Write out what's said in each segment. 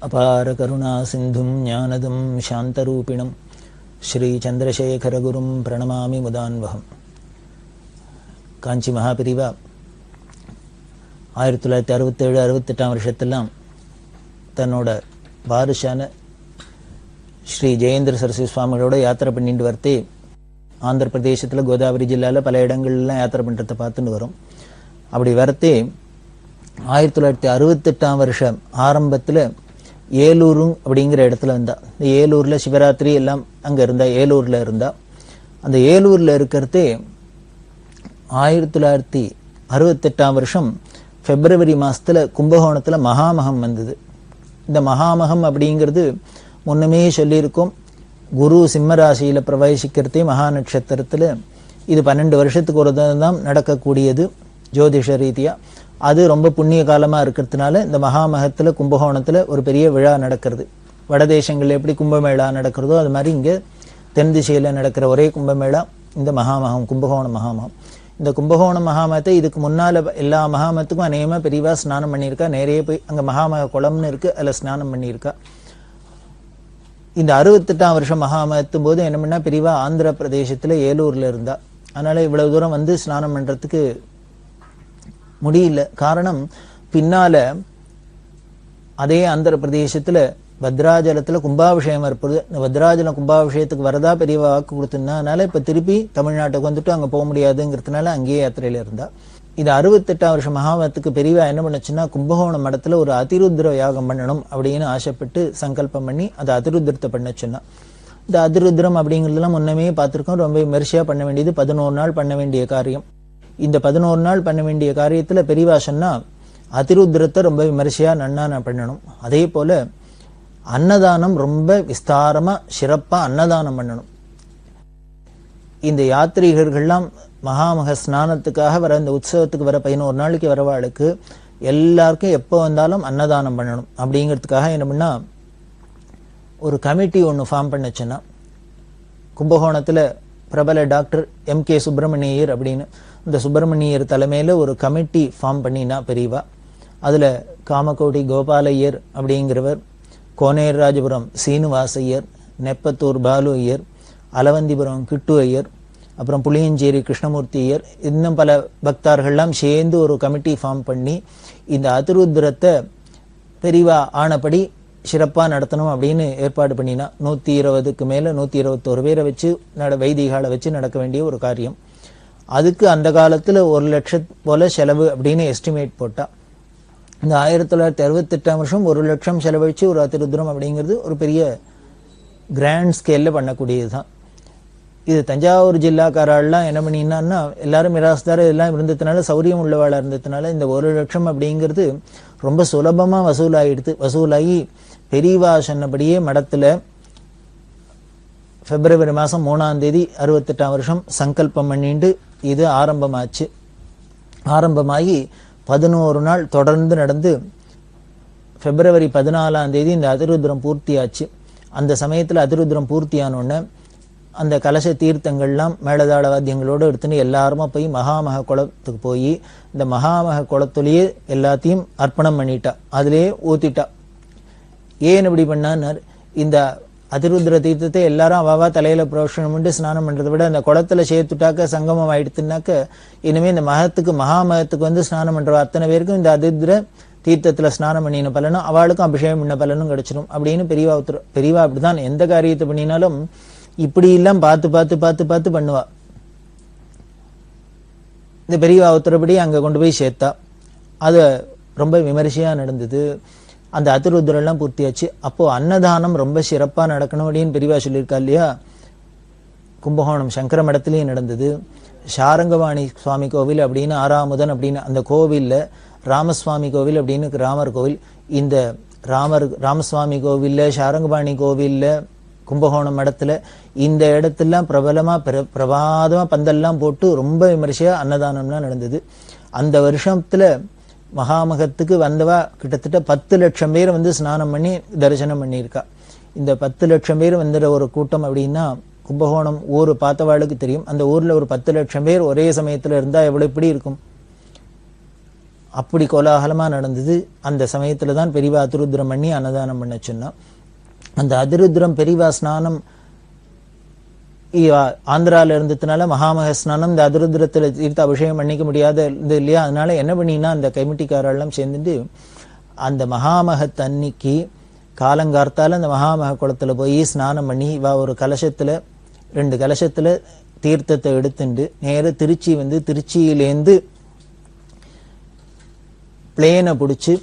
அபார கருணா சிந்தும் ஞானதம் சாந்தரூபிணம் ஸ்ரீ சந்திரசேகரகுரும் பிரணமாமி முதான்வகம். காஞ்சி மகாபிரிவா 1967-68 வருஷத்தெல்லாம் தன்னோட வாரிசான ஸ்ரீ ஜெயேந்திர சரஸ்வதி சுவாமிகளோட யாத்திரை பண்ணிட்டு வரத்தே ஆந்திர பிரதேசத்தில் கோதாவரி ஜில்லாவில் பல இடங்கள்லாம் யாத்திரை பண்ணுறதை பார்த்துட்டு வரும். அப்படி வரத்தே 1968 வருஷம் ஆரம்பத்தில் ஏலூர் அப்படிங்கிற இடத்துல இருந்தா. இந்த ஏலூரில் சிவராத்திரி எல்லாம் அங்கே இருந்தா, ஏலூரில் இருந்தா. அந்த ஏலூரில் இருக்கிறதே 1968 வருஷம் பிப்ரவரி மாதத்தில் கும்பகோணத்தில் மகாமகம் வந்தது. இந்த மகாமகம் அப்படிங்கிறது முன்னமே சொல்லியிருக்கோம், குரு சிம்மராசியில் பிரவேசிக்கிறதே மகா நட்சத்திரத்தில். இது 12 வருஷத்துக்கு ஒரு தான் நடக்கக்கூடியது ஜோதிஷ ரீதியாக. அது ரொம்ப புண்ணிய காலமாக இருக்கிறதுனால இந்த மகாமகத்தில் கும்பகோணத்தில் ஒரு பெரிய விழா நடக்கிறது. வடதேசங்களில் எப்படி கும்பமேளா நடக்கிறதோ அது மாதிரி இங்கே தென் திசையில் நடக்கிற ஒரே கும்பமேளா இந்த மகாமகம், கும்பகோணம் மகாமகம். இந்த கும்பகோணம் மகாமகத்தை இதுக்கு முன்னால் எல்லா மகாமகத்துக்கும் அநேகமாக பெரியவா ஸ்நானம் பண்ணியிருக்கா. நேரையே போய் அங்கே மகாமக குளம்னு இருக்குது, அதில் ஸ்நானம் பண்ணியிருக்கா. இந்த 68 வருஷம் மகாமகத்தும் போது என்ன பண்ணால் பெரியவா ஆந்திர பிரதேசத்தில் ஏலூரில் இருந்தா. அதனால் இவ்வளவு தூரம் வந்து ஸ்நானம் பண்ணுறதுக்கு முடியல. காரணம், பின்னால அதே ஆந்திர பிரதேசத்துல பத்ராஜலத்துல கும்பாபிஷேகம் இருப்பது. இந்த பத்ராஜலம் கும்பாபிஷேகத்துக்கு வரதா பெரிய வாக்கு கொடுத்துருந்தா. அதனால இப்ப திருப்பி தமிழ்நாட்டுக்கு வந்துட்டு அங்க போக முடியாதுங்கிறதுனால அங்கேயே யாத்திரையில இருந்தா. இது 68 வருஷம் மகாமகத்துக்கு பெரியவா என்ன பண்ணுச்சுன்னா, கும்பகோணம் மடத்துல ஒரு அதிருத்ர யாகம் பண்ணணும் அப்படின்னு ஆசைப்பட்டு சங்கல்பம் பண்ணி அதை அதிருத்திரத்தை பண்ண சொன்னா. இந்த அதிருத்ரம் அப்படிங்கிறதுலாம் முன்னமே பார்த்துருக்கோம். ரொம்ப விமர்சையா பண்ண வேண்டியது, 11 நாள் பண்ண வேண்டிய காரியம். இந்த 11 நாள் பண்ண வேண்டிய காரியத்துல பெரியவா சொன்னா அதிருத்ரத்தை ரொம்ப விமர்சையா நன்னா பண்ணணும். அதே போல அன்னதானம் ரொம்ப விஸ்தாரமா சிறப்பா அன்னதானம் பண்ணணும். இந்த யாத்ரீகர்கள்லாம் மகாமக ஸ்நானத்துக்காக வர, இந்த உற்சவத்துக்கு வர 11 நாளைக்கு வரவாளுக்கு எல்லாருக்கும் எப்போ வந்தாலும் அன்னதானம் பண்ணணும். அப்படிங்கிறதுக்காக என்ன பண்ணா ஒரு கமிட்டி ஒன்று ஃபார்ம் பண்ணச்சுன்னா, கும்பகோணத்துல பிரபல டாக்டர் M.K. சுப்பிரமணியர் அப்படின்னு இந்த சுப்பிரமணியர் தலைமையில ஒரு கமிட்டி ஃபார்ம் பண்ணினா பெரியவா. அதுல காமகோடி கோபாலையர் அப்படிங்கிறவர், கோனேராஜபுரம் சீனிவாசையர், நெப்பத்தூர் பாலு ஐயர், அலவந்திபுரம் கிட்டு ஐயர், அப்புறம் புளியஞ்சேரி கிருஷ்ணமூர்த்தி ஐயர், இன்னும் பல பக்தார்கள்லாம் சேர்ந்து ஒரு கமிட்டி ஃபார்ம் பண்ணி இந்த அதிருத்ரத்தை பெரியவா ஆனபடி சிறப்பா நடத்தணும் அப்படின்னு ஏற்பாடு பண்ணினா. 120க்கு மேல 121 பேரை வச்சு வைதிகாலை வச்சு நடக்க வேண்டிய ஒரு காரியம். அதுக்கு அந்த காலத்துல 1 லட்சம் போல செலவு அப்படின்னு எஸ்டிமேட் போட்டா. இந்த 1968 வருஷம் 1 லட்சம் செலவழிச்சு ஒரு அதிருத்ரம் அப்படிங்கிறது ஒரு பெரிய கிராண்ட் ஸ்கேல்ல பண்ணக்கூடியதுதான். இது தஞ்சாவூர் ஜில்லாக்காரெல்லாம் என்ன பண்ணினான்னா, எல்லாரும் மிராஸ்தார எல்லாம் இருந்ததுனால, சௌரியம் உள்ளவாளா இருந்ததுனால இந்த 1 லட்சம் அப்படிங்கிறது ரொம்ப சுலபமா வசூலாகி பெரியவா சொன்னபடியே மடத்துல பிப்ரவரி மாதம் 3ஆம் தேதி 68 வருஷம் சங்கல்பம் பண்ணிட்டு இது ஆரம்பமாச்சு. ஆரம்பமாகி 11 நாள் தொடர்ந்து நடந்து பிப்ரவரி 14ஆம் தேதி இந்த அதிருத்ரம் பூர்த்தியாச்சு. அந்த சமயத்தில் அதிருத்ரம் பூர்த்தியானோடனே அந்த கலச தீர்த்தங்கள்லாம் மேளதாள வாத்தியங்களோடு எடுத்துன்னு எல்லாருமா போய் மகாமக குளத்துக்கு போய் இந்த மகாமக குளத்துலேயே எல்லாத்தையும் அர்ப்பணம் பண்ணிட்டா, அதிலேயே ஊத்திட்டா. ஏன் இப்படி பண்ணான்னார், இந்த அதிருத்ர தீர்த்தத்தை எல்லாரும் அவாவா தலையில புரோஷனம் பண்ணி ஸ்நானம் பண்றதை விட அந்த குளத்துல சேர்த்துட்டாக்க சங்கமம் ஆயிடுத்துனாக்க இனிமே இந்த மகாமகத்துக்கு வந்து ஸ்நானம் பண்ற அத்தனை பேருக்கும் இந்த அதிருத்ர தீர்த்தத்துல ஸ்நானம் பண்ணின பலனும் அவளுக்கும் அபிஷேகம் பண்ண பலனும் கிடைச்சிடும் அப்படின்னு பெரியவா அப்படிதான் எந்த காரியத்தை பண்ணினாலும் இப்படி எல்லாம் பார்த்து பண்ணுவா. இந்த பெரியவா உத்தரப்படி அங்க கொண்டு போய் சேர்த்தா. அது ரொம்ப விமர்சையா நடந்தது. அந்த அதிருத்ரம் எல்லாம் பூர்த்தியாச்சு. அப்போ அன்னதானம் ரொம்ப சிறப்பா நடக்கணும் அப்படின்னு பெரியவா சொல்லியிருக்கா இல்லையா. கும்பகோணம் சங்கர மடத்திலையும் நடந்தது. சாரங்கவாணி சுவாமி கோவில் அப்படின்னு ஆறாமுதன் அப்படின்னு அந்த கோவில்ல, ராமசுவாமி கோவில் அப்படின்னு ராமர் கோவில், இந்த ராமசுவாமி கோவில்ல, சாரங்கவாணி கோவில்ல, கும்பகோணம் மடத்துல இந்த இடத்துலாம் பிரபலமா பிரபாதமா பந்தல்லாம் போட்டு ரொம்ப விமர்சையா அன்னதானம்லாம் நடந்தது. அந்த வருஷத்துல மகாமகத்துக்கு வந்தவா கிட்டத்தட்ட 10 லட்சம் பேர் வந்து ஸ்நானம் பண்ணி தரிசனம் பண்ணியிருக்கா. இந்த 10 லட்சம் பேர் வந்துற ஒரு கூட்டம் அப்படின்னா கும்பகோணம் ஊர் பார்த்தவாளுக்கு தெரியும். அந்த ஊர்ல ஒரு 10 லட்சம் பேர் ஒரே சமயத்துல இருந்தா எவ்வளவு எப்படி இருக்கும். அப்படி கோலாகலமா நடந்தது. அந்த சமயத்துல தான் பெரியவா அதிருத்ரம் பண்ணி அன்னதானம் பண்ண சொன்னா. அந்த அதிருத்ரம் பெரியவா ஸ்நானம் ஆந்திரால இருந்ததுனால மகாமக ஸ்நானம் இந்த அதிருத்ரத்துல தீர்த்த அபிஷேகம் பண்ணிக்க முடியாத இது இல்லையா, அதனால என்ன பண்ணினா அந்த கமிட்டிக்காரெல்லாம் சேர்ந்துட்டு அந்த மகாமகத் அன்னைக்கு காலங்கார்த்தால அந்த மகாமக குளத்துல போய் ஸ்நானம் பண்ணி ஒரு கலசத்துல 2 கலசத்துல தீர்த்தத்தை எடுத்துட்டு நேர திருச்சி வந்து திருச்சியிலேந்து பிளேனை பிடிச்சி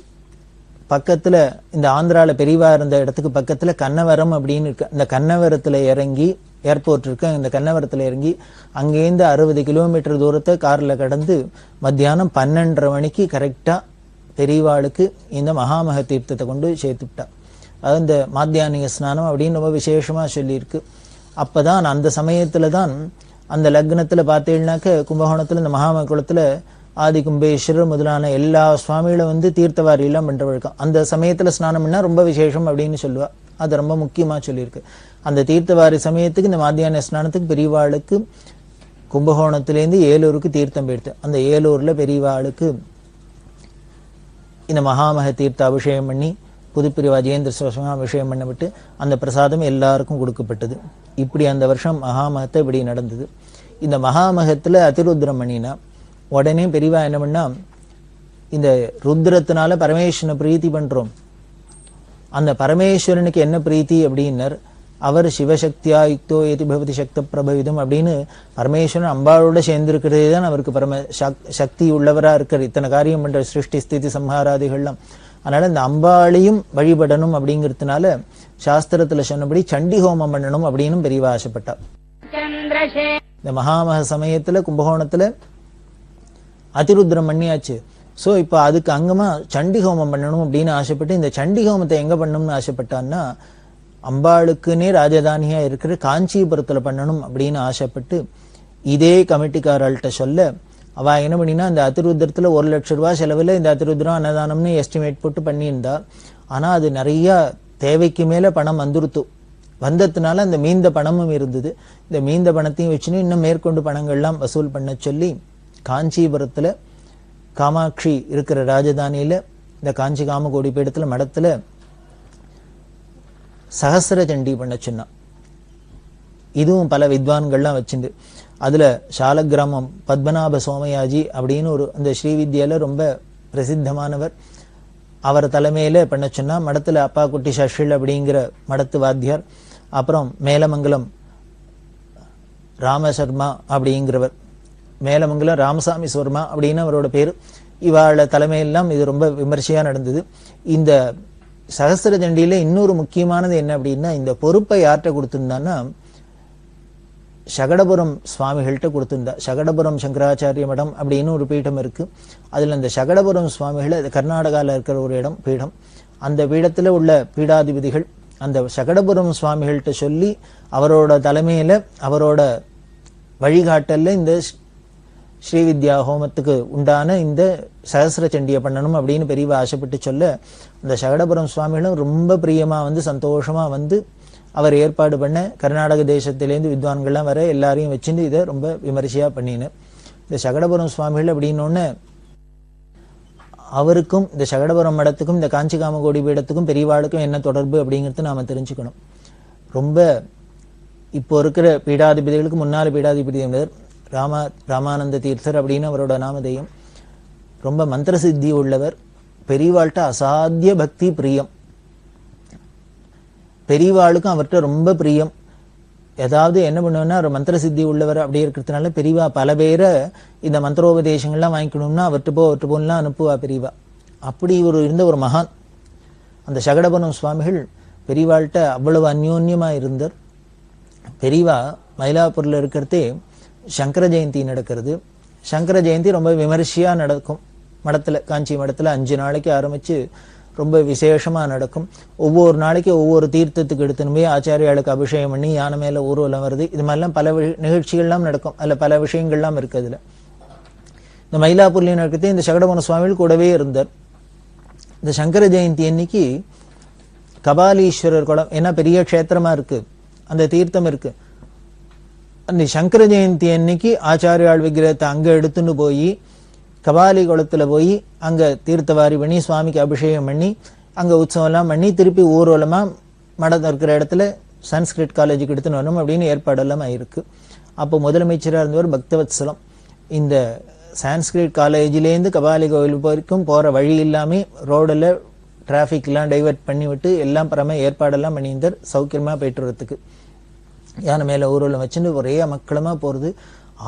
பக்கத்துல இந்த ஆந்திரால பெரியவா இருந்த இடத்துக்கு பக்கத்துல கன்னவரம் அப்படின்னு இருக்கு, அந்த கன்னவரத்துல இறங்கி ஏர்போர்ட் இருக்கு, இந்த கன்னவரத்துல இறங்கி அங்கேருந்து 60 கிலோமீட்டர் தூரத்தை கார்ல கடந்து மத்தியானம் 12:30 மணிக்கு கரெக்டா பெரியவாளுக்கு இந்த மகாமக தீர்த்தத்தை கொண்டு சேர்த்துட்டா. அது இந்த மாத்தியானிக ஸ்நானம் அப்படின்னு ரொம்ப விசேஷமா சொல்லியிருக்கு. அப்பதான் அந்த சமயத்துல தான் அந்த லக்னத்துல பார்த்தீங்கன்னாக்க கும்பகோணத்துல இந்த மகாமக குளத்துல ஆதி கும்பேஸ்வரர் முதலான எல்லா சுவாமிகளும் வந்து தீர்த்தவாரி எல்லாம் பண்ற வழக்கம். அந்த சமயத்துல ஸ்நானம் பண்ணா ரொம்ப விசேஷம் அப்படின்னு சொல்லுவா. அது ரொம்ப முக்கியமா சொல்லியிருக்கு. அந்த தீர்த்தவாரி சமயத்துக்கு இந்த மாத்தியான ஸ்நானத்துக்கு பெரியவாளுக்கு கும்பகோணத்திலேருந்து ஏலூருக்கு தீர்த்தம் போயிடுது. அந்த ஏலூர்ல பெரியவாளுக்கு இந்த மகாமக தீர்த்த அபிஷேகம் பண்ணி புதுப்பிரிவா ஜெயேந்திர சுவாமி அபிஷேகம் பண்ண விட்டு அந்த பிரசாதம் எல்லாருக்கும் கொடுக்கப்பட்டது. இப்படி அந்த வருஷம் மகாமகத்தை இப்படி நடந்தது. இந்த மகாமகத்துல அதிருத்ரம் பண்ணினா உடனே பெரியவா என்ன பண்ணா, இந்த ருத்ரத்தினால பரமேஸ்வரனை பிரீத்தி பண்றோம், அந்த பரமேஸ்வரனுக்கு என்ன பிரீத்தி அப்படின்னர், அவர் சிவசக்தியா யுக்தோ ஏதி பவதி சக்த பிரபவிதம் அப்படின்னு பரமேஸ்வரன் அம்பாளோட சேர்ந்திருக்கிறதே தான் அவருக்கு பரம சக்தி உள்ளவரா இருக்கார், இத்தனை காரியம் பண்ற சிருஷ்டி ஸ்திதி சம்ஹாராதிகள்லாம். அதனால இந்த அம்பாளையும் வழிபடணும் அப்படிங்கிறதுனால சாஸ்திரத்துல சொன்னபடி சண்டி ஹோமம் பண்ணணும் அப்படின்னு பெரியவா ஆசைப்பட்டா. இந்த மகாமக சமயத்துல கும்பகோணத்துல அதிருத்ரம் பண்ணியாச்சு. சோ இப்ப அதுக்கு அங்கமா சண்டி ஹோமம் பண்ணணும் அப்படின்னு ஆசைப்பட்டு இந்த சண்டி ஹோமத்தை எங்க பண்ணணும்னு ஆசைப்பட்டான்னா அம்பாளுக்குன்னே ராஜதானியா இருக்கிற காஞ்சிபுரத்துல பண்ணணும் அப்படின்னு ஆசைப்பட்டு இதே கமிட்டிக்காரர்கிட்ட சொல்ல அவ என்ன பண்ணினா இந்த அதிருத்ரத்துல 1 லட்சம் ரூபாய் செலவுல இந்த அதிருத்ரம் அன்னதானம்னு எஸ்டிமேட் போட்டு பண்ணியிருந்தா. ஆனா அது நிறைய தேவைக்கு மேல பணம் வந்ததுனால அந்த மீந்த பணமும் இருந்தது. இந்த மீந்த பணத்தையும் வச்சுன்னு இன்னும் மேற்கொண்டு பணங்கள்லாம் வசூல் பண்ண சொல்லி காஞ்சிபுரத்துல காமாட்சி இருக்கிற ராஜதானியில இந்த காஞ்சி காமகோடி பீடத்துல மடத்துல சகஸ்ர சண்டி பண்ண சொன்னா. இதுவும் பல வித்வான்கள்லாம் வச்சுண்டு அதுல சாலக்கிராமம் பத்மநாப சோமயாஜி அப்படின்னு ஒரு அந்த ஸ்ரீவித்யால ரொம்ப பிரசித்தமானவர், அவர் தலைமையில பண்ண சொன்னா. மடத்துல அப்பா குட்டி சஷில் அப்படிங்கிற மடத்து வாத்தியார், அப்புறம் மேலமங்கலம் ராமசர்மா அப்படிங்கிறவர், மேலமங்கலம் ராமசாமி சர்மா அப்படின்னு அவரோட பேரு, இவாள தலைமையெல்லாம் இது ரொம்ப விமர்சையா நடந்தது. இந்த சகஸ்ர சண்டியில இன்னொரு முக்கியமானது என்ன அப்படின்னா, இந்த பொறுப்பை யார்கிட்ட கொடுத்திருந்தான்னா சகடபுரம் சுவாமிகள்கிட்ட கொடுத்திருந்தா. சகடபுரம் சங்கராச்சாரிய மடம் அப்படின்னு ஒரு பீடம் இருக்கு. அதுல அந்த சகடபுரம் சுவாமிகள் கர்நாடகால இருக்கிற ஒரு இடம் பீடம். அந்த பீடத்துல உள்ள பீடாதிபதிகள் அந்த சகடபுரம் சுவாமிகள்கிட்ட சொல்லி அவரோட தலைமையில அவரோட வழிகாட்டல்ல இந்த ஸ்ரீவித்யா ஹோமத்துக்கு உண்டான இந்த சகஸ்ர சண்டியை பண்ணணும் அப்படின்னு பெரியவா ஆசைப்பட்டு சொல்ல அந்த சகடபுரம் சுவாமிகளும் ரொம்ப பிரியமா வந்து சந்தோஷமா வந்து அவர் ஏற்பாடு பண்ண கர்நாடக தேசத்திலேருந்து வித்வான்கள்லாம் வர எல்லாரையும் வச்சுட்டு இதை ரொம்ப விமரிசையா பண்ணின. இந்த சகடபுரம் சுவாமிகள் அப்படின்னோன்னு அவருக்கும் இந்த சகடபுரம் மடத்துக்கும் இந்த காஞ்சி காமகோடி பீடத்துக்கும் பெரியவாளுக்கும் என்ன தொடர்பு அப்படிங்கிறது நாம தெரிஞ்சுக்கணும். ரொம்ப இப்போ இருக்கிற பீடாதிபதிகளுக்கு முன்னாள் பீடாதிபதி ராமானந்த தீர்த்தர் அப்படின்னு அவரோட நாமதேயம். ரொம்ப மந்திர சித்தி உள்ளவர், பெரியவாள்கிட்ட அசாத்திய பக்தி பிரியம், பெரியவாளுக்கும் அவர்கிட்ட ரொம்ப பிரியம். ஏதாவது என்ன பண்ணுவேன்னா ஒரு மந்திர சித்தி உள்ளவர் அப்படி இருக்கிறதுனால பெரியவா பல பேரை இந்த மந்திரோபதேசங்கள்லாம் வாங்கிக்கணும்னா அவர்கிட்ட போன்லாம் அனுப்புவா பெரியவா. அப்படி இருந்த ஒரு மகான் அந்த சகடபுரம் சுவாமிகள் பெரியவாள்கிட்ட அவ்வளவு அந்யோன்யமா இருந்தார். பெரியவா மயிலாப்பூர்ல இருக்கிறதே சங்கர ஜெயந்தி நடக்கிறது. சங்கர ஜெயந்தி ரொம்ப விமர்சையா நடக்கும் மடத்துல, காஞ்சி மடத்துல 5 நாளைக்கு ஆரம்பிச்சு ரொம்ப விசேஷமா நடக்கும். ஒவ்வொரு நாளைக்கு ஒவ்வொரு தீர்த்தத்துக்கு எடுத்துன்னு போய் ஆச்சாரியாளுக்கு அபிஷேகம் பண்ணி யானை மேல ஊர்வலம் வருது, இது மாதிரிலாம் பல நிகழ்ச்சிகள்லாம் நடக்கும். அதுல பல விஷயங்கள்லாம் இருக்கு. அதுல இந்த மயிலாப்பூர்லயும் நடக்கிறது இந்த சகடபுரம் சுவாமிகள் கூடவே இருந்தார். இந்த சங்கர ஜெயந்தி அன்னைக்கு கபாலீஸ்வரர் குளம், ஏன்னா பெரிய க்ஷேத்திரமா இருக்கு, அந்த தீர்த்தம் இருக்கு. அந்த சங்கர ஜெயந்தி அன்னைக்கு ஆச்சாரியாள் விக்கிரகத்தை அங்க எடுத்துன்னு போய் கபாலி குளத்துல போய் அங்க தீர்த்தவாரி பண்ணி சுவாமிக்கு அபிஷேகம் பண்ணி அங்க உற்சவம் எல்லாம் பண்ணி திருப்பி ஊர்வலமா மடம் இருக்கிற இடத்துல சன்ஸ்கிரிட் காலேஜுக்கு எடுத்துன்னு வரணும் அப்படின்னு ஏற்பாடெல்லாம் ஆயிருக்கு. அப்போ முதலமைச்சராக இருந்தவர் பக்தவத்சலம் இந்த சான்ஸ்கிரிட் காலேஜிலேருந்து கபாலி கோவில் வரைக்கும் போற வழி இல்லாம ரோடில் டிராஃபிக் எல்லாம் டைவர்ட் பண்ணி விட்டு எல்லாம் பரம ஏற்பாடெல்லாம் பண்ணியிருந்தார் சௌக்கியமா போயிட்டு வரதுக்கு. யானை மேல ஊர்வலம் வச்சுட்டு ஒரே மக்களமா போறது.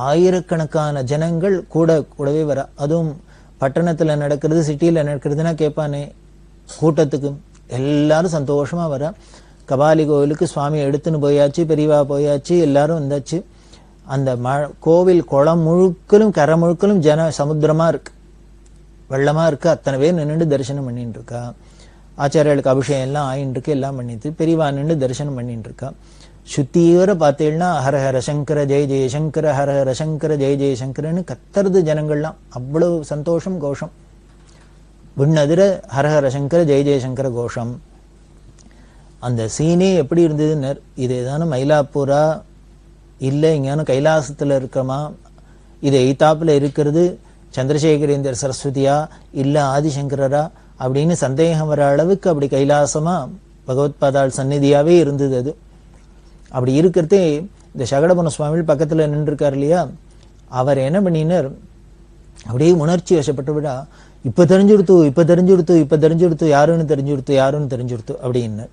ஆயிரக்கணக்கான ஜனங்கள் கூடவே வர. அதுவும் பட்டணத்துல நடக்கிறது சிட்டியில நடக்கிறதுனா கேட்பானே கூட்டத்துக்கு எல்லாரும் சந்தோஷமா வர. கபாலி கோவிலுக்கு சுவாமி எடுத்துன்னு போயாச்சு, பெரியவா போயாச்சு, எல்லாரும் வந்தாச்சு. அந்த கோவில் குளம் முழுக்கலும் கரை முழுக்கலும் சமுத்திரமா இருக்கு, வெள்ளமா இருக்கு. அத்தனை பேர் நின்றுட்டு தரிசனம் பண்ணிட்டு இருக்கா. ஆச்சாரியர்களுக்கு அபிஷேகம் எல்லாம் ஆயின்னு இருக்கு, எல்லாம் பண்ணிட்டு பெரியவா நின்று தரிசனம் பண்ணிட்டு இருக்கா. சுத்தீவர பார்த்தீங்கன்னா ஹரஹர சங்கர ஜெய ஜெயசங்கர, ஹரஹர சங்கர ஜெய ஜெயசங்கரன்னு கத்துறது ஜனங்கள்லாம். அவ்வளவு சந்தோஷம் கோஷம். விண்ணதிர ஹரஹர சங்கர ஜெய ஜெயசங்கர கோஷம். அந்த சீனே எப்படி இருந்ததுன்னு, இது ஏதான மயிலாப்பூரா இல்லை இங்கான கைலாசத்துல இருக்கமா, இது எய்தாப்புல இருக்கிறது சந்திரசேகரேந்தர் சரஸ்வதியா இல்ல ஆதிசங்கரரா அப்படின்னு சந்தேகம் வர அளவுக்கு அப்படி கைலாசமா பகவத்பாதாள் சந்நிதியாவே இருந்தது அது. அப்படி இருக்கிறதே இந்த சகடபுன சுவாமிகள் பக்கத்துல நின்றுருக்கார் இல்லையா, அவர் என்ன பண்ணினார், அப்படியே உணர்ச்சி வசப்பட்டு விடா இப்ப தெரிஞ்சுடுத்து யாருன்னு தெரிஞ்சுடுத்து அப்படின்னு.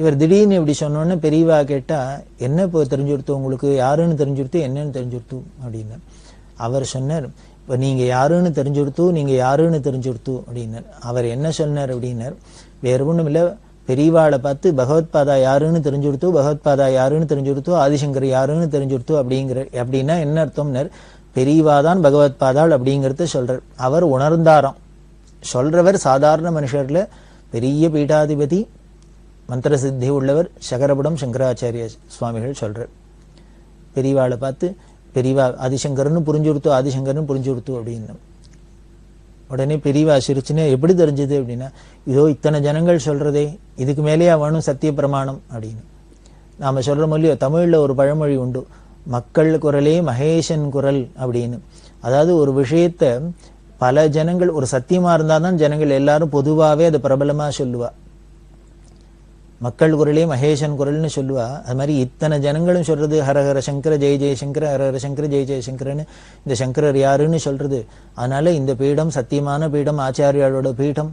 இவர் திடீர்னு இப்படி சொன்னோன்னு பெரியவா கேட்டா என்ன இப்போ தெரிஞ்சுடுத்து உங்களுக்கு, யாருன்னு தெரிஞ்சுடுத்து என்னன்னு தெரிஞ்சுடுத்து அப்படின்னு. அவர் சொன்னார், இப்ப நீங்க யாருன்னு தெரிஞ்சுடுத்து அப்படின்னார். அவர் என்ன சொன்னார் அப்படின்னார், வேற ஒண்ணும் இல்ல, பெரியவாளை பார்த்து பகவத்பாதா யாருன்னு தெரிஞ்சுடுத்து ஆதிசங்கர் யாருன்னு தெரிஞ்சுடுத்து அப்படின்னா என்ன அர்த்தம்னர், பெரியவாதான் பகவத்பாதாள் அப்படிங்கறத சொல்றார். அவர் உணர்ந்தாராம். சொல்றவர் சாதாரண மனுஷர்ல பெரிய பீடாதிபதி மந்திர சித்தி உள்ளவர் சகரபுடம் சங்கராச்சாரிய சுவாமிகள் சொல்றார். பெரியவாளை பார்த்து பெரியவா ஆதிசங்கர்னு புரிஞ்சுடுத்து அப்படின்னு. உடனே பெரியவா சிரிச்சுன்னு எப்படி தெரிஞ்சது அப்படின்னா, இதோ இத்தனை ஜனங்கள் சொல்றதே, இதுக்கு மேலேயா வேணும் சத்திய பிரமாணம் அப்படின்னு. நாம சொல்ற மொழியோ தமிழ்ல ஒரு பழமொழி உண்டு, மக்கள் குரலே மகேசன் குரல் அப்படின்னு. அதாவது ஒரு விஷயத்த பல ஜனங்கள், ஒரு சத்தியமா இருந்தாதான் ஜனங்கள் எல்லாரும் பொதுவாவே அதை பிரபலமா சொல்லுவா. மக்கள் குரலே மகேசன் குரல்னு சொல்லுவா. அது மாதிரி இத்தனை ஜனங்களும் சொல்றது ஹரஹர சங்கர ஜெய ஜெயசங்கர, ஹரஹர சங்கர ஜெய ஜெயசங்கரன்னு இந்த சங்கரர் யாருன்னு சொல்றது. அதனால இந்த பீடம் சத்தியமான பீடம், ஆச்சாரியாளோட பீடம்,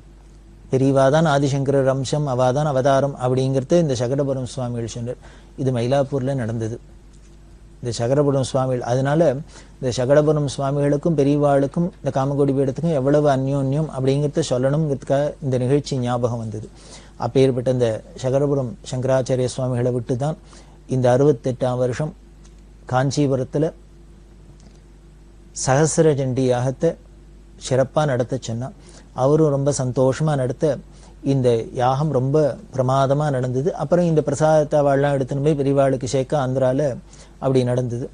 பெரியவாதான் ஆதிசங்கரர் அம்சம், அவாதான் அவதாரம் அப்படிங்கிறது இந்த சகடபுரம் சுவாமிகள் சொன்னார். இது மயிலாப்பூர்ல நடந்தது இந்த சகடபுரம் சுவாமிகள். அதனால இந்த சகடபுரம் சுவாமிகளுக்கும் பெரியவாளுக்கும் இந்த காமகோடி பீடத்துக்கும் எவ்வளவு அந்யோன்யம் அப்படிங்கிறத சொல்லணுங்கிறதுக்காக இந்த நிகழ்ச்சி ஞாபகம் வந்தது. அப்பேற்பட்ட இந்த சகடபுரம் சங்கராச்சாரிய சுவாமிகளை விட்டுதான் இந்த 68ஆம் வருஷம் காஞ்சிபுரத்துல சகசிர சண்டி யாகத்தை சிறப்பா நடத்த சொன்னா. அவரும் ரொம்ப சந்தோஷமா நடத்த இந்த யாகம் ரொம்ப பிரமாதமா நடந்தது. அப்புறம் இந்த பிரசாதத்தை அவள்லாம் எடுத்துன்னு போய் பெரியவாளுக்கு சேர்க்க ஆந்திரால அப்படி நடந்தது.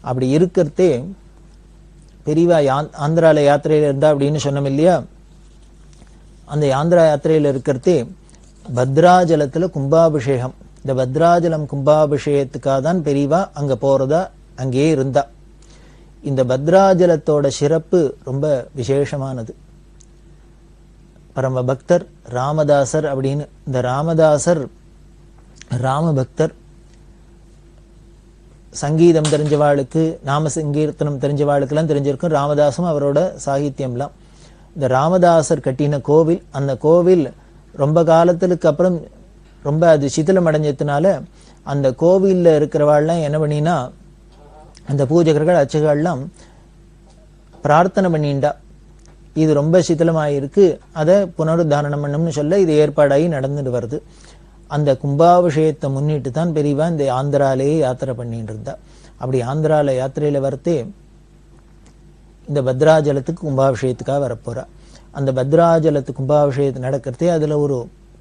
அப்படி இருக்கிறதே பெரியவா ஆந்திரால யாத்திரையில இருந்தா அப்படின்னு சொன்னோம் இல்லையா, அந்த ஆந்திரா யாத்திரையில இருக்கிறதே பத்ராஜலத்துல கும்பாபிஷேகம். இந்த பத்ராஜலம் கும்பாபிஷேகத்துக்காக தான் பெரியவா அங்க போறதா அங்கேயே இருந்தா. இந்த பத்ராஜலத்தோட சிறப்பு ரொம்ப விசேஷமானது. பரம பக்தர் ராமதாசர் அப்படின்னு. இந்த ராமதாசர் ராமபக்தர். சங்கீதம் தெரிஞ்சவாளுக்கு, நாம சங்கீர்த்தனம் தெரிஞ்சவாளுக்கெல்லாம் தெரிஞ்சிருக்கும் ராமதாசும் அவரோட சாகித்யம்லாம். இந்த ராமதாசர் கட்டின கோவில், அந்த கோவில் ரொம்ப காலத்துக்கு அப்புறம் ரொம்ப அது சிதிலம் அடைஞ்சதுனால அந்த கோவில்ல இருக்கிறவாள்லாம் என்ன பண்ணினா, அந்த பூஜகர்கள் அர்ச்சகர்கள்லாம் பிரார்த்தனை பண்ணிண்டா, இது ரொம்ப சிதிலமாயிருக்கு, அதை புனருத்தாரணம் பண்ணணும்னு சொல்ல இது ஏற்பாடாகி நடந்துட்டு வருது. அந்த கும்பாபிஷேகத்தை முன்னிட்டு தான் பெரியவா இந்த ஆந்திராலேயே யாத்திரை பண்ணிட்டு இருந்தா. அப்படி ஆந்திரால யாத்திரையில வரத்தே இந்த பத்ராஜலத்துக்கு கும்பாபிஷேகத்துக்காக வரப்போறா. அந்த பத்ராஜலத்து கும்பாபிஷேகத்து நடக்கிறதே அதுல ஒரு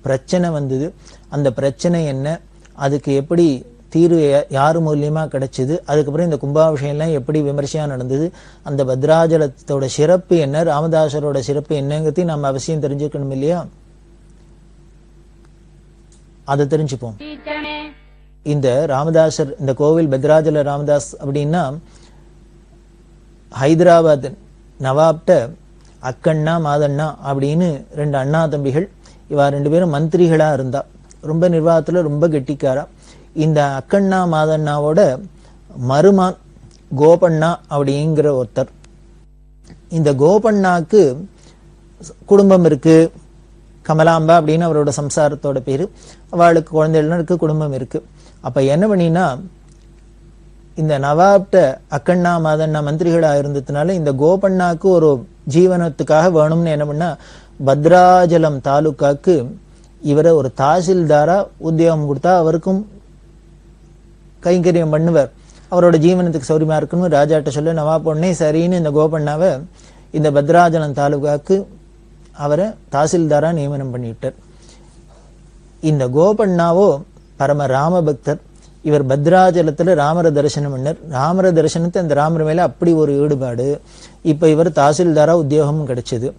பிரச்சனை வந்தது. அந்த பிரச்சனை என்ன, அதுக்கு எப்படி தீர்வு யாரு மூலியமா கிடைச்சது, அதுக்கப்புறம் இந்த கும்பாபிஷேகம் எல்லாம் எப்படி விமர்சையா நடந்தது, அந்த பத்ராஜலத்தோட சிறப்பு என்ன, ராமதாசரோட சிறப்பு என்னங்கிறதையும் நம்ம அவசியம் தெரிஞ்சுக்கணும் இல்லையா. அதை தெரிஞ்சுப்போம். இந்த ராமதாசர், இந்த கோவில் பத்ராஜல ராமதாஸ் அப்படின்னா ஹைதராபாத் நவாப்ட அக்கண்ணா மாதண்ணா அப்படின்னு 2 அண்ணா தம்பிகள். இவா 2 பேரும் மந்திரிகளா இருந்தா. ரொம்ப நிர்வாகத்துல ரொம்ப கெட்டிக்காரா. இந்த அக்கண்ணா மாதண்ணாவோட மருமான் கோபண்ணா அப்படிங்கிற ஒருத்தர். இந்த கோபண்ணாக்கு குடும்பம் இருக்கு, கமலாம்பா அப்படின்னு அவரோட சம்சாரத்தோட பேரு. அவளுக்கு குழந்தைகள்லாம் இருக்கு, குடும்பம் இருக்கு. அப்ப என்ன பண்ணினா, இந்த நவாப்ட அக்கண்ணா மாதண்ணா மந்திரிகளா இருந்ததுனால இந்த கோபண்ணாக்கு ஒரு ஜீவனத்துக்காக வேணும்னு என்ன பண்ணா, பத்ராஜலம் தாலுக்காக்கு இவரை ஒரு தாசில்தாரா உத்தியோகம் கொடுத்தா அவருக்கும் கைங்கரியம் பண்ணுவார், அவரோட ஜீவனத்துக்கு சௌரியமா இருக்குன்னு ராஜாட்ட சொல்ல, நவாப் உடனே சரின்னு இந்த கோபண்ணாவை இந்த பத்ராஜலம் தாலுகாக்கு அவரை தாசில்தாரா நியமனம் பண்ணிவிட்டார். இந்த கோபண்ணாவோ பரம ராம பக்தர். இவர் பத்ராஜலத்துல ராமர தரிசனம் பண்ணார். ராமர தரிசனத்தை அந்த ராமர் மேல அப்படி ஒரு ஈடுபாடு. இப்ப இவர் தாசில்தாரா உத்தியோகமும் கிடைச்சது.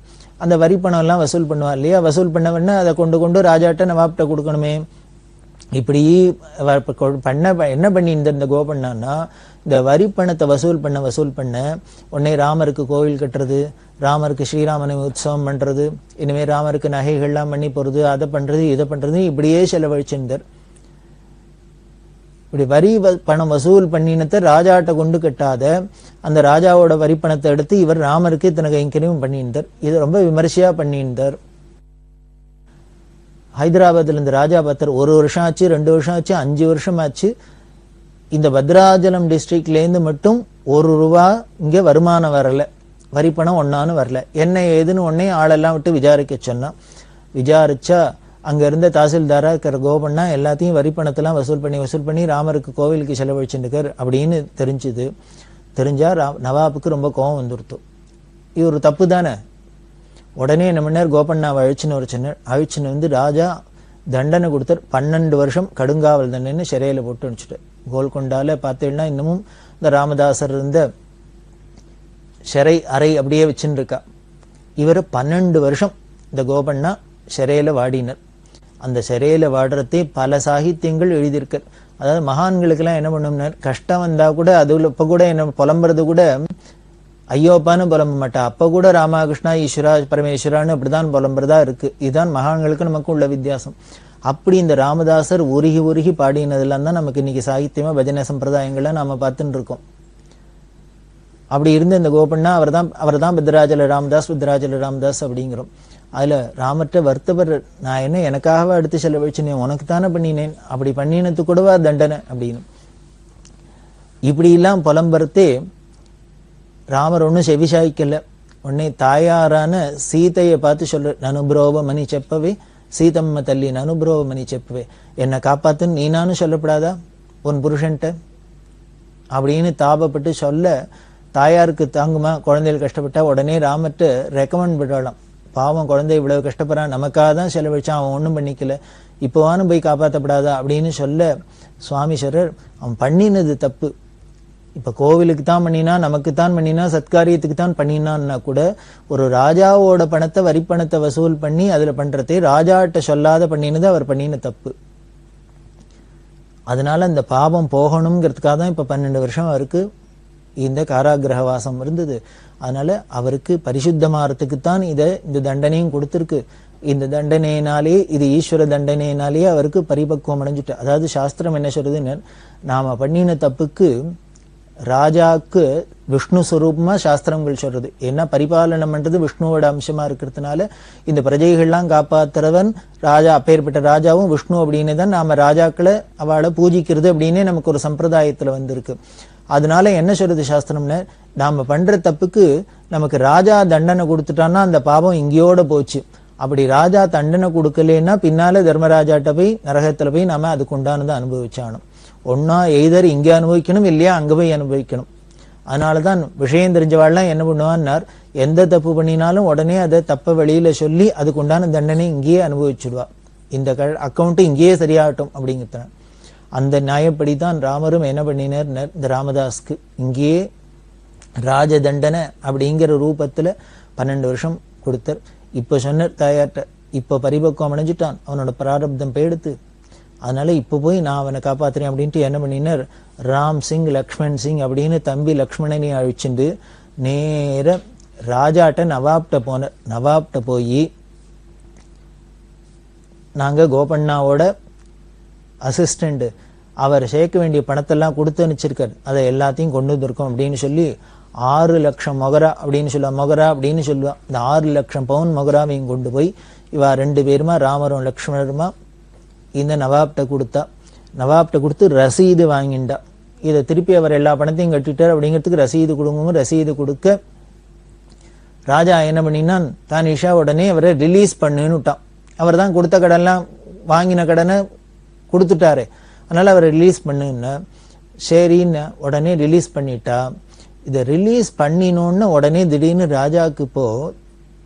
அந்த வரி பணம் எல்லாம் வசூல் பண்ணுவா இல்லையா, வசூல் பண்ணவன அதை கொண்டு ராஜாட்ட நவாப்ட கொடுக்கணுமே. இப்படி என்ன பண்ணி இந்த கோபண்ணான்னா, இந்த வரி பணத்தை வசூல் பண்ண உடனே ராமருக்கு கோவில் கட்டுறது, ராமருக்கு ஸ்ரீராமனை உற்சவம் பண்றது, இனிமே ராமருக்கு நகைகள்லாம் பண்ணி போறது, அதை பண்றது இதை பண்றது, இப்படியே செலவழிச்சிருந்தார். இப்படி வரி பணம் வசூல் பண்ணினத்தை ராஜாட்ட கொண்டு கட்டாத அந்த ராஜாவோட வரி பணத்தை எடுத்து இவர் ராமருக்கு இத்தனை கைங்கரியம் பண்ணியிருந்தார். இது ரொம்ப விமர்சையா பண்ணியிருந்தார். ஹைதராபாத்ல இந்த ராஜா பத்தர் 1 வருஷம் ஆச்சு, 2 வருஷம் ஆச்சு, 5 வருஷம் ஆச்சு. இந்த பத்ராஜலம் டிஸ்ட்ரிக்ட்ல இருந்து மட்டும் 1 ரூபா இங்க வருமானம் வரல, வரி பணம் ஒன்னான்னு வரல. என்ன ஏதுன்னு உடனே ஆளெல்லாம் விட்டு விசாரிக்க சொன்னா. விசாரிச்சா அங்க இருந்த தாசில்தாரா இருக்கிற கோபண்ணா எல்லாத்தையும் வரி பணத்தெல்லாம் வசூல் பண்ணி ராமருக்கு கோவிலுக்கு செலவழிச்சுருக்கார் அப்படின்னு தெரிஞ்சுது. தெரிஞ்சா நவாபுக்கு ரொம்ப கோபம் வந்துருத்தோம். இது ஒரு தப்பு தானே. உடனே என்ன பண்ணார், கோபண்ணாவை அழிச்சுன்னு வந்து ராஜா தண்டனை கொடுத்தார். 12 வருஷம் கடுங்காவல் தண்டனை சிறையில போட்டு அனுப்பிச்சுட்டார். கோல்கொண்டால பார்த்தீங்கன்னா இன்னமும் இந்த ராமதாசர் இருந்த சிறை அறை அப்படியே வச்சுன்னு இருக்கா. இவர் 12 வருஷம் இந்த கோபண்ணா சிறையில வாடினர். அந்த சிறையில வாடுறதே பல சாகித்யங்கள் எழுதியிருக்க. அதாவது மகான்களுக்கெல்லாம் என்ன பண்ணும்னார், கஷ்டம் வந்தா கூட அதுல இப்ப கூட என்ன புலம்புறது கூட ஐயோப்பான்னு புலம்ப மாட்டா, அப்ப கூட ராமகிருஷ்ணா ஈஸ்வரா பரமேஸ்வரான்னு அப்படிதான் புலம்புறதா இருக்கு. இதுதான் மகான்களுக்கு நமக்கு உள்ள வித்தியாசம். அப்படி இந்த ராமதாசர் உருகி பாடினதெல்லாம் தான் நமக்கு இன்னைக்கு சாகித்யமா பஜனை சம்பிரதாயங்கள்லாம் நாம பார்த்துட்டு இருக்கோம். அப்படி இருந்த இந்த கோபண்ணா அவர்தான் பத்ராஜல ராமதாஸ் அப்படிங்கிறோம். அதுல ராமர்கிட்ட வருத்தவர், நான் என்ன எனக்காகவே எடுத்து செலவழிச்சுனேன், உனக்கு தானே பண்ணினேன், அப்படி பண்ணினது கூடவா தண்டனை அப்படின்னு இப்படி எல்லாம் புலம்புறதே ராமர் ஒன்னும் செவிசாய்க்கல. உடனே தாயாரான சீதையை பார்த்து சொல்ற, நனுப்ரோவ மணி செப்பவே சீதம்ம தள்ளி நனுப்ரோவ மணி செப்பவே, என்னை காப்பாத்துன்னு நீனானு சொல்லப்படாதா உன் புருஷன்ட்ட அப்படின்னு தாபப்பட்டு சொல்ல, தாயாருக்கு தாங்குமா, குழந்தைகள் கஷ்டப்பட்டா உடனே ராமர்கிட்ட ரெக்கமெண்ட் பண்ணலாம். பாவம் குழந்தை இவ்வளவு கஷ்டப்படுறான், நமக்காக தான் செலவழிச்சான், அவன் ஒன்றும் பண்ணிக்கல, இப்போவானும் போய் காப்பாற்றப்படாதா அப்படின்னு சொல்ல, சுவாமீஸ்வரர் அவன் பண்ணினது தப்பு, இப்ப கோவிலுக்கு தான் பண்ணினா, நமக்கு தான் பண்ணினா, சத்காரியத்துக்கு தான் பண்ணினான்னா கூட ஒரு ராஜாவோட பணத்தை வரி பணத்தை வசூல் பண்ணி அதுல பண்றதே ராஜாட்ட சொல்லாத பண்ணினது அவர் பண்ணின தப்பு. அதனால அந்த பாவம் போகணுங்கிறதுக்காக தான் இப்ப 12 வருஷம் அவருக்கு இந்த காராகிரகவாசம் இருந்தது. அதனால அவருக்கு பரிசுத்தமாறதுக்குத்தான் இந்த தண்டனையும் கொடுத்திருக்கு. இந்த தண்டனையினாலே, இது ஈஸ்வர தண்டனையினாலே அவருக்கு பரிபக்குவம் அடைஞ்சிட்டு. அதாவது சாஸ்திரம் என்ன சொல்றதுன்னு, நாம பண்ணின தப்புக்கு ராஜாக்கு விஷ்ணு ஸ்வரூபமா சாஸ்திரங்கள் சொல்றது. ஏன்னா பரிபாலனம் பண்றது விஷ்ணுவோட அம்சமா இருக்கிறதுனால இந்த பிரஜைகள்லாம் காப்பாத்துறவன் ராஜா. அப்பேற்பட்ட ராஜாவும் விஷ்ணு அப்படின்னு தான் நாம ராஜாக்களை அவளை பூஜிக்கிறது அப்படின்னே நமக்கு ஒரு சம்பிரதாயத்துல வந்திருக்கு. அதனால என்ன சொல்றது சாஸ்திரம்னு, நாம பண்ற தப்புக்கு நமக்கு ராஜா தண்டனை கொடுத்துட்டான்னா அந்த பாவம் இங்கேயோட போச்சு. அப்படி ராஜா தண்டனை கொடுக்கலன்னா பின்னால தர்மராஜாட்ட போய் நரகத்துல போய் நாம அதுக்கு உண்டானதை அனுபவிச்சானும். ஒன்னா எய்தர் இங்கே அனுபவிக்கணும், இல்லையா அங்க போய் அனுபவிக்கணும். அதனாலதான் விஷயம் தெரிஞ்சவாள்லாம் என்ன பண்ணுவான்னார், எந்த தப்பு பண்ணினாலும் உடனே அதை தப்ப வெளியில சொல்லி அதுக்கு உண்டான தண்டனை இங்கேயே அனுபவிச்சுடுவா. இந்த அக்கௌண்ட் இங்கேயே சரியாகட்டும் அப்படிங்கிறத. அந்த நியாயப்படிதான் ராமரும் என்ன பண்ணினார், இந்த ராமதாஸ்க்கு இங்கேயே ராஜ தண்டனை அப்படிங்கிற ரூபத்துல 12 வருஷம் கொடுத்தார். இப்ப சொன்ன தாயார்ட்ட, இப்ப பரிபக்குவம் அடைஞ்சிட்டான், அவனோட பிராரப்தம் போயிடுத்து, அதனால இப்ப போய் நான் அவனை காப்பாத்துறேன் அப்படின்ட்டு என்ன பண்ணினார், ராம் சிங் லக்ஷ்மண் சிங் அப்படின்னு தம்பி லக்ஷ்மணனை அழிச்சுண்டு நேர ராஜாட்ட நவாப்ட போனார். நவாப்ட போய், நாங்க கோபண்ணாவோட அசிஸ்டண்ட், அவர் சேர்க்க வேண்டிய பணத்தெல்லாம் கொடுத்து அனுப்பிச்சிருக்காரு, அதை எல்லாத்தையும் கொண்டு வந்திருக்கோம் அப்படின்னு சொல்லி 6 லட்சம் மொகரா அப்படின்னு சொல்லுவா. இந்த 6 லட்சம் பவுன் மொகராவையும் கொண்டு போய் இவா 2 பேருமா, ராமரும் லக்ஷ்மணருமா, இந்த நவாப்ட கொடுத்தா. நவாப்ட கொடுத்து ரசீது வாங்கிண்டா. இதை திருப்பி அவர் எல்லா பணத்தையும் கட்டிட்டார் அப்படிங்கிறதுக்கு ரசீது கொடுங்க. ரசீது கொடுக்க ராஜா என்ன பண்ணினான், தான் இஷா உடனே அவரை ரிலீஸ் பண்ணுன்னு விட்டான். அவர் தான் கொடுத்த கடன்லாம், வாங்கின கடனை கொடுத்துட்டாரு, அதனால அவரை ரிலீஸ் பண்ணுன்னா சரின்னு உடனே ரிலீஸ் பண்ணிட்டா. இதை ரிலீஸ் பண்ணினோன்னு உடனே திடீர்னு ராஜாவுக்கு இப்போ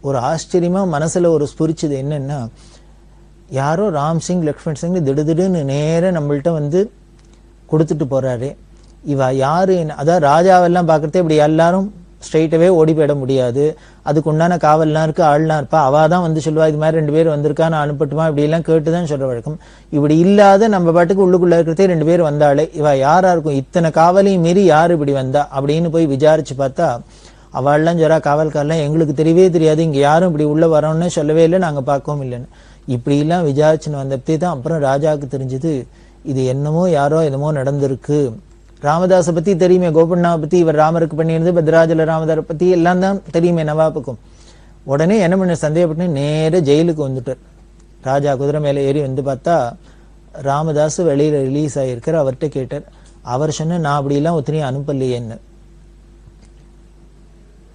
ஒரு ஆச்சரியமா மனசுல ஒரு ஸ்புரிச்சது. என்னன்னா, யாரோ ராம் சிங் லக்ஷ்மண் சிங் திடுதிடுன்னு நேர நம்மள்ட்ட வந்து கொடுத்துட்டு போறாரு. இவ யாரு? அதான் ராஜாவெல்லாம் பார்க்கறதே இப்படி எல்லாரும் ஸ்ட்ரெயிட்டாவே ஓடி போயிட முடியாது, அதுக்கு உண்டான காவல்லாம் இருக்கு, ஆள்லாம் இருப்பா. அவ தான் வந்து சொல்லுவா, இது மாதிரி 2 பேர் வந்திருக்கா, நான் அனுப்பட்டுமா, இப்படி எல்லாம் கேட்டுதான் சொல்ற வழக்கம். இப்படி இல்லாத நம்ம பாட்டுக்கு உள்ளுக்குள்ள இருக்கிறதே 2 பேர் வந்தாலே, இவ யாரா இருக்கும், இத்தனை காவலையும் மீறி யாரு இப்படி வந்தா அப்படின்னு போய் விசாரிச்சு பார்த்தா, அவள்லாம் ஜரா காவல்காரெல்லாம் எங்களுக்கு தெரியவே தெரியாது, இங்க யாரும் இப்படி உள்ள வரோம்னு சொல்லவே இல்லை, நாங்க பார்க்கவும் இல்லைன்னு. இப்படி எல்லாம் விசாரிச்சுன்னு வந்தப்பே தான் அப்புறம் ராஜாவுக்கு தெரிஞ்சது, இது என்னமோ யாரோ என்னமோ நடந்திருக்கு. ராமதாஸை பத்தி தெரியுமே, கோபண்ணாவை பத்தி, இவர் ராமருக்கு பண்ணியிருந்தது, பத்ராஜல ராமதாரை பத்தி எல்லாம் தான் தெரியுமே நவாபுக்கும். உடனே என்ன பண்ண சந்தேகப்பட்டு நேர ஜெயிலுக்கு வந்துட்டார். ராஜா குதிரை மேல ஏறி வந்து பார்த்தா ராமதாஸ் வெளியில ரிலீஸ் ஆகியிருக்கார். அவர்கிட்ட கேட்டார். அவர் சொன்ன, நான் அப்படிலாம் ஒத்தனையும் அனுப்பலையேன்னு.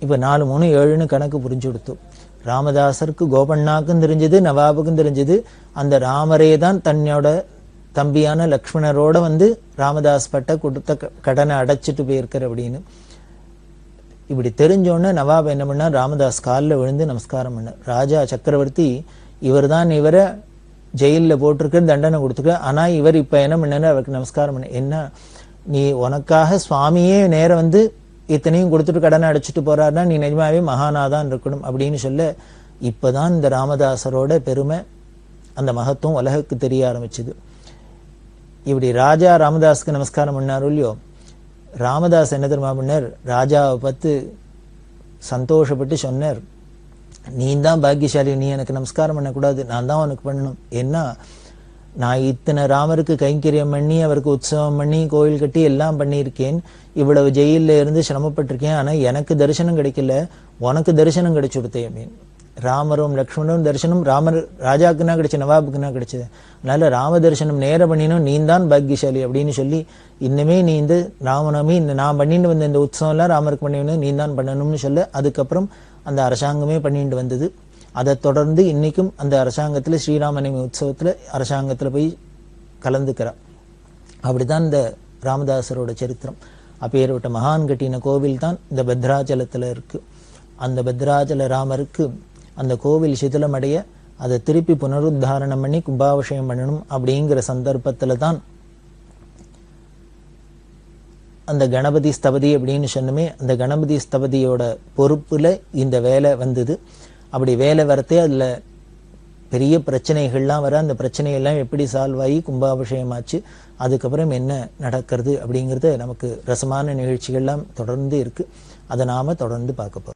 இப்ப 4, 3, 7ன்னு கணக்கு புரிஞ்சு கொடுத்தோம். ராமதாசருக்கு கோபண்ணாக்கும் தெரிஞ்சது, நவாபுக்கும் தெரிஞ்சது, அந்த ராமரே தான் தன்னோட தம்பியான லக்ஷ்மணரோட வந்து ராமதாஸ் பட்ட கொடுத்த கடனை அடைச்சிட்டு போயிருக்கார் அப்படின்னு. இப்படி தெரிஞ்சோன்னு நவாப் என்ன பண்ணா, ராமதாஸ் காலில் விழுந்து நமஸ்காரம் பண்ணார். ராஜா சக்கரவர்த்தி, இவர் தான் இவரை ஜெயிலில் போட்டிருக்க, தண்டனை கொடுத்துருக்க, ஆனா இவர் இப்ப என்ன பண்ணாரு, அவருக்கு நமஸ்காரம் பண்ண. என்ன, நீ உனக்காக சுவாமியே நேரம் வந்து இத்தனையும் கொடுத்துட்டு கடனை அடைச்சிட்டு போறாருன்னா நீ நிஜமாவே மகானாதான் இருக்கணும் அப்படின்னு சொல்ல, இப்பதான் இந்த ராமதாசரோட பெருமை, அந்த மகத்துவம் உலகுக்கு தெரிய ஆரம்பிச்சது. இப்படி ராஜா ராமதாஸுக்கு நமஸ்காரம் பண்ணாரோ இல்லையோ, ராமதாஸ் என்ன தெரியுமா பண்ணார், ராஜாவை பார்த்து சந்தோஷப்பட்டு சொன்னார், நீ தான் பாக்கியசாலி, நீ எனக்கு நமஸ்காரம் பண்ணக்கூடாது, நான் தான் உனக்கு பண்ணணும். ஏன்னா நான் இத்தனை ராமருக்கு கைங்கரியம் பண்ணி, அவருக்கு உற்சவம் பண்ணி, கோயில் கட்டி எல்லாம் பண்ணியிருக்கேன், இவ்வளவு ஜெயிலில் இருந்து சிரமப்பட்டிருக்கேன், ஆனா எனக்கு தரிசனம் கிடைக்கல, உனக்கு தரிசனம் கிடைச்சு கொடுத்தேன் அப்படின்னு. ராமரும் லக்ஷ்மணரும் தரிசனம் ராமர் ராஜாக்குன்னா கிடைச்ச, நவாபுக்குன்னா கிடைச்சது. அதனால ராம தரிசனம் நேர பண்ணினும் நீ தான் பாக்கியசாலி அப்படின்னு சொல்லி, இன்னுமே நீ இந்த ராமநவமி இந்த நான் பண்ணிட்டு வந்த இந்த உற்சவம் எல்லாம் ராமருக்கு பண்ணி நீ தான் பண்ணணும்னு சொல்ல, அதுக்கப்புறம் அந்த அரசாங்கமே பண்ணிட்டு வந்தது. அதை தொடர்ந்து இன்னைக்கும் அந்த அரசாங்கத்துல ஸ்ரீராமநவமி உற்சவத்துல அரசாங்கத்துல போய் கலந்துக்கிறார். அப்படிதான் இந்த ராமதாசரோட சரித்திரம். அப்பேற்பட்ட மகான் கட்டின கோவில் தான் இந்த பத்ராச்சலத்துல இருக்கு. அந்த பத்ராச்சல ராமருக்கு அந்த கோவில் சிதிலமடைய அதை திருப்பி புனருத்தாரணம் பண்ணி கும்பாபிஷேகம் பண்ணணும் அப்படிங்கிற சந்தர்ப்பத்துல தான் அந்த கணபதி ஸ்தபதி அப்படின்னு சொன்னமே, அந்த கணபதி ஸ்தபதியோட பொறுப்புல இந்த வேலை வந்தது. அப்படி வேலை வரத்தே அதுல பெரிய பிரச்சனைகள்லாம் வர, அந்த பிரச்சனையெல்லாம் எப்படி சால்வ் ஆகி கும்பாபிஷேகம் ஆச்சு, அதுக்கப்புறம் என்ன நடக்கிறது அப்படிங்கிறது நமக்கு ரசமான நிகழ்ச்சிகள்லாம் தொடர்ந்து இருக்கு. அதை நாம தொடர்ந்து பார்க்க போறோம்.